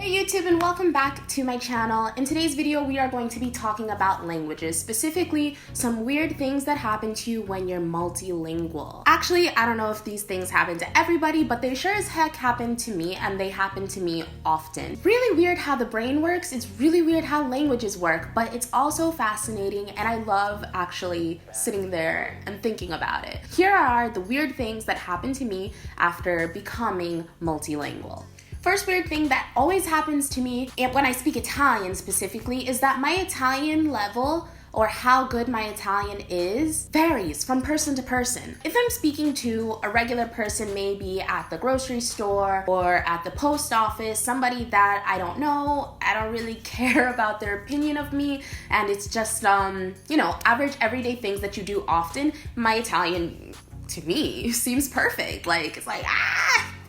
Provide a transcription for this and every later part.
Hey YouTube, and welcome back to my channel. In today's video we are going to be talking about languages, specifically some weird things that happen to you when you're multilingual. Actually, I don't know if these things happen to everybody, but they sure as heck happen to me, and they happen to me often. Really weird how the brain works, it's really weird how languages work, but it's also fascinating, and I love actually sitting there and thinking about it. Here are the weird things that happened to me after becoming multilingual. First weird thing that always happens to me, and when I speak Italian specifically, is that my Italian level, or how good my Italian is, varies from person to person. If I'm speaking to a regular person, maybe at the grocery store or at the post office, somebody that I don't know, I don't really care about their opinion of me, and it's just, average everyday things that you do often, my Italian, to me, seems perfect. It's like,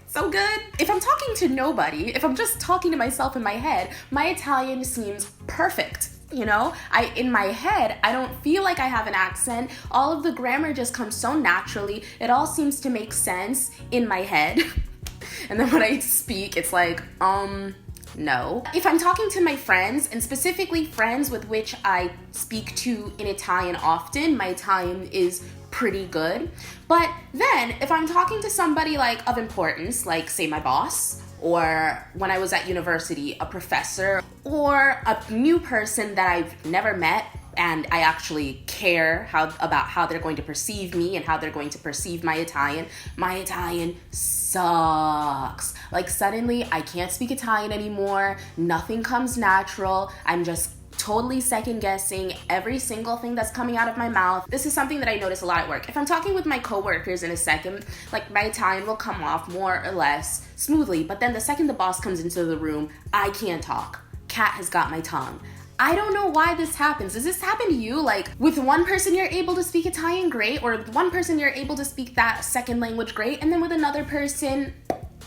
so good. If I'm talking to nobody, if I'm just talking to myself in my head, my Italian seems perfect. In my head, I don't feel like I have an accent. All of the grammar just comes so naturally. It all seems to make sense in my head. And then when I speak, it's like, no. If I'm talking to my friends, and specifically friends with which I speak to in Italian often, my Italian is pretty good. But then if I'm talking to somebody of importance, like say my boss, or when I was at university, a professor, or a new person that I've never met and I actually care about how they're going to perceive me and how they're going to perceive my Italian sucks. Suddenly I can't speak Italian anymore. Nothing comes natural. I'm just totally second guessing every single thing that's coming out of my mouth. This is something that I notice a lot at work. If I'm talking with my coworkers in a second, my Italian will come off more or less smoothly, but then the second the boss comes into the room, I can't talk. Cat has got my tongue. I don't know why this happens. Does this happen to you? With one person you're able to speak Italian great, or with one person you're able to speak that second language great, and then with another person,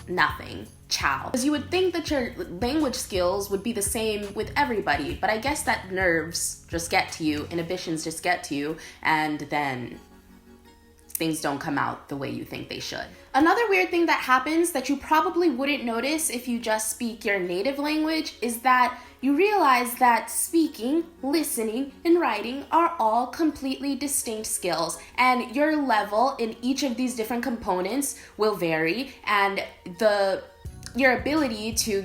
nothing. Ciao. Because you would think that your language skills would be the same with everybody, but I guess that nerves just get to you, inhibitions just get to you, and then things don't come out the way you think they should. Another weird thing that happens that you probably wouldn't notice if you just speak your native language is that you realize that speaking, listening, and writing are all completely distinct skills, and your level in each of these different components will vary, and your ability to,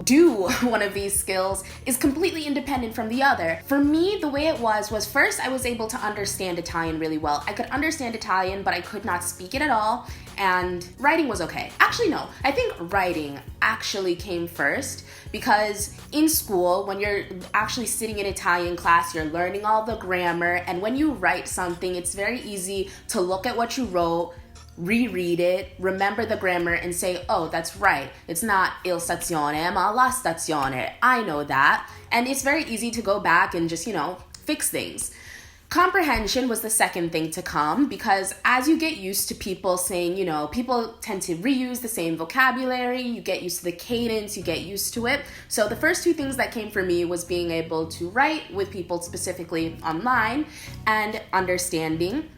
do one of these skills is completely independent from the other. For me, the way it was first I was able to understand Italian really well. I could understand Italian, but I could not speak it at all, and writing was okay. Actually, no, I think writing actually came first, because in school, when you're actually sitting in Italian class, you're learning all the grammar, and when you write something, it's very easy to look at what you wrote, reread it, remember the grammar, and say, oh, that's right. It's not il stazione, ma la stazione. I know that. And it's very easy to go back and just, fix things. Comprehension was the second thing to come, because as you get used to people saying, people tend to reuse the same vocabulary, you get used to the cadence, you get used to it. So the first two things that came for me was being able to write with people specifically online and understanding.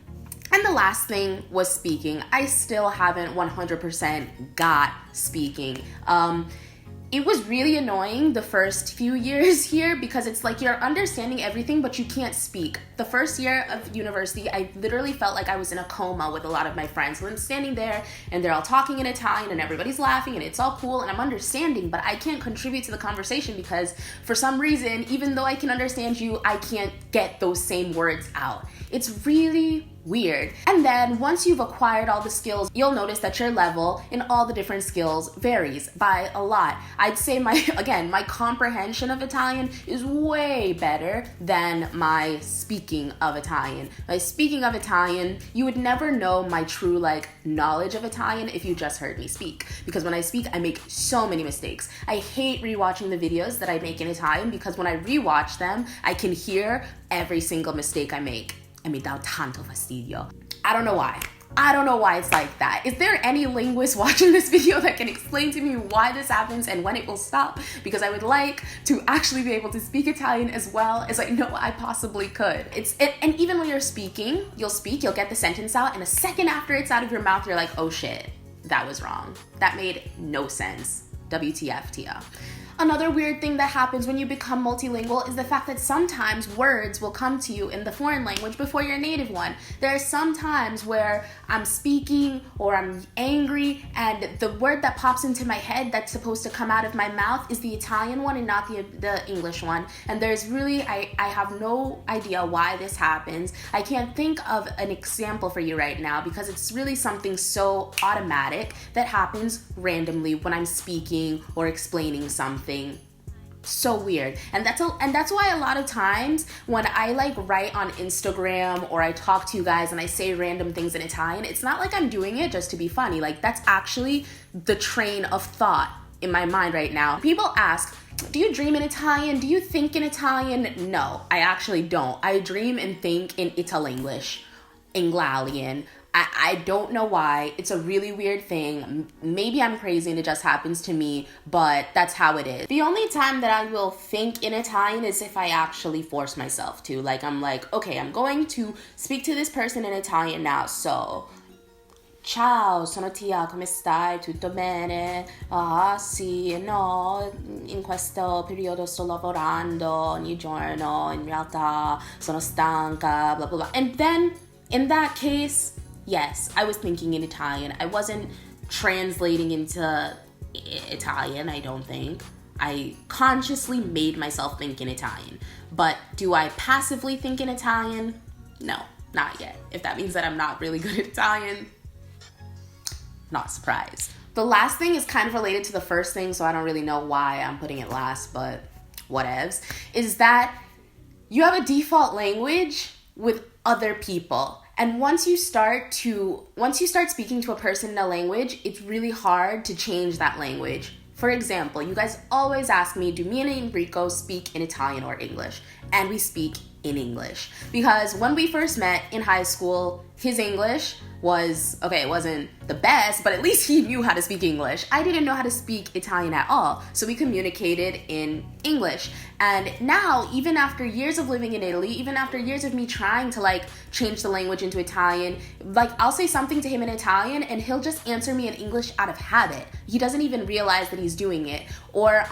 And the last thing was speaking. I still haven't 100% got speaking. It was really annoying the first few years here, because it's you're understanding everything, but you can't speak. The first year of university, I literally felt like I was in a coma with a lot of my friends. So I'm standing there and they're all talking in Italian and everybody's laughing and it's all cool and I'm understanding, but I can't contribute to the conversation because for some reason, even though I can understand you, I can't get those same words out. It's really weird. And then once you've acquired all the skills, you'll notice that your level in all the different skills varies by a lot. I'd say my comprehension of Italian is way better than my speaking of Italian. My speaking of Italian, you would never know my true knowledge of Italian if you just heard me speak. Because when I speak, I make so many mistakes. I hate rewatching the videos that I make in Italian, because when I rewatch them, I can hear every single mistake I make. Mi dà tanto fastidio. I don't know why. I don't know why it's like that. Is there any linguist watching this video that can explain to me why this happens and when it will stop? Because I would like to actually be able to speak Italian as well as I know I possibly could. And even when you're speaking, you'll get the sentence out, and a second after it's out of your mouth, you're like, oh shit, that was wrong. That made no sense. WTF, Tia. Another weird thing that happens when you become multilingual is the fact that sometimes words will come to you in the foreign language before your native one. There are some times where I'm speaking or I'm angry and the word that pops into my head that's supposed to come out of my mouth is the Italian one and not the English one. And there's really, I have no idea why this happens. I can't think of an example for you right now because it's really something so automatic that happens randomly when I'm speaking or explaining something. So weird. And that's why a lot of times when I like write on Instagram or I talk to you guys and I say random things in Italian, it's not like I'm doing it just to be funny. Like, that's actually the train of thought in my mind right now. People ask, do you dream in Italian? Do you think in Italian? No, I actually don't. I dream and think in Italenglish, Inglalian. I don't know why. It's a really weird thing. Maybe I'm crazy and it just happens to me, but that's how it is. The only time that I will think in Italian is if I actually force myself to. Like, I'm like, okay, I'm going to speak to this person in Italian now, so... Ciao, sono Tia, come stai? Tutto bene? Ah, sì, no, in questo periodo sto lavorando ogni giorno, in realtà sono stanca, blah, blah, blah. And then, in that case... yes, I was thinking in Italian. I wasn't translating into Italian, I don't think. I consciously made myself think in Italian. But do I passively think in Italian? No, not yet. If that means that I'm not really good at Italian, not surprised. The last thing is kind of related to the first thing, so I don't really know why I'm putting it last, but whatevs, is that you have a default language with other people. And once you start speaking to a person in a language, it's really hard to change that language. For example, you guys always ask me, do me and Enrico speak in Italian or English? And we speak in English. Because when we first met in high school, his English was, okay, it wasn't the best, but at least he knew how to speak English. I didn't know how to speak Italian at all, so we communicated in English. And now, even after years of living in Italy, even after years of me trying to like change the language into Italian, like I'll say something to him in Italian and he'll just answer me in English out of habit. He doesn't even realize that he's doing it. Or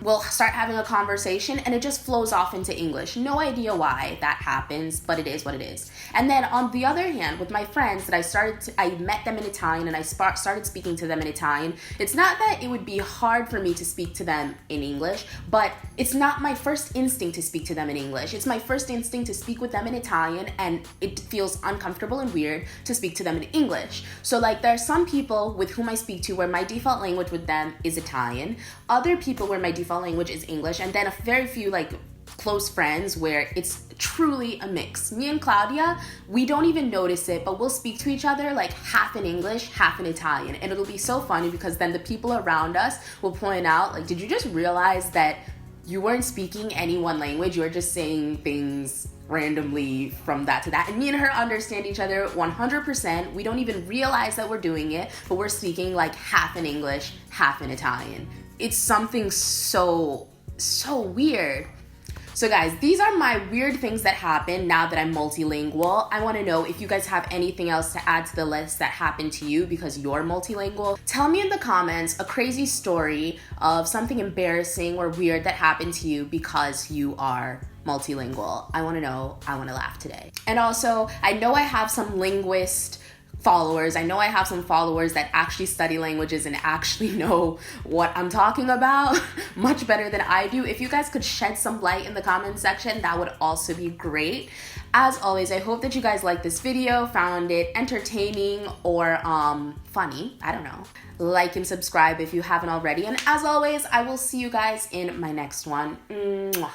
we'll start having a conversation and it just flows off into English. No idea why that happens, but it is what it is. And then on the other hand, with my friends that I met them in Italian and I started speaking to them in Italian, it's not that it would be hard for me to speak to them in English, but it's not my first instinct to speak to them in English. It's my first instinct to speak with them in Italian, and it feels uncomfortable and weird to speak to them in English. So like there are some people with whom I speak to where my default language with them is Italian, other people where my default language is English, and then a very few like close friends where it's truly a mix. Me and Claudia, we don't even notice it, but we'll speak to each other like half in English, half in Italian. And it'll be so funny because then the people around us will point out, like, did you just realize that you weren't speaking any one language? You were just saying things randomly from that to that. And me and her understand each other 100%. We don't even realize that we're doing it, but we're speaking like half in English, half in Italian. It's something so weird. So guys, these are my weird things that happen now that I'm multilingual. I want to know if you guys have anything else to add to the list that happened to you because you're multilingual. Tell me in the comments a crazy story of something embarrassing or weird that happened to you because you are multilingual. I want to know. I want to laugh today. And also, I know I have some linguist followers. I know I have some followers that actually study languages and actually know what I'm talking about much better than I do. If you guys could shed some light in the comment section, that would also be great. As always, I hope that you guys liked this video, found it entertaining or funny. I don't know. Like and subscribe if you haven't already. And as always, I will see you guys in my next one. Mwah.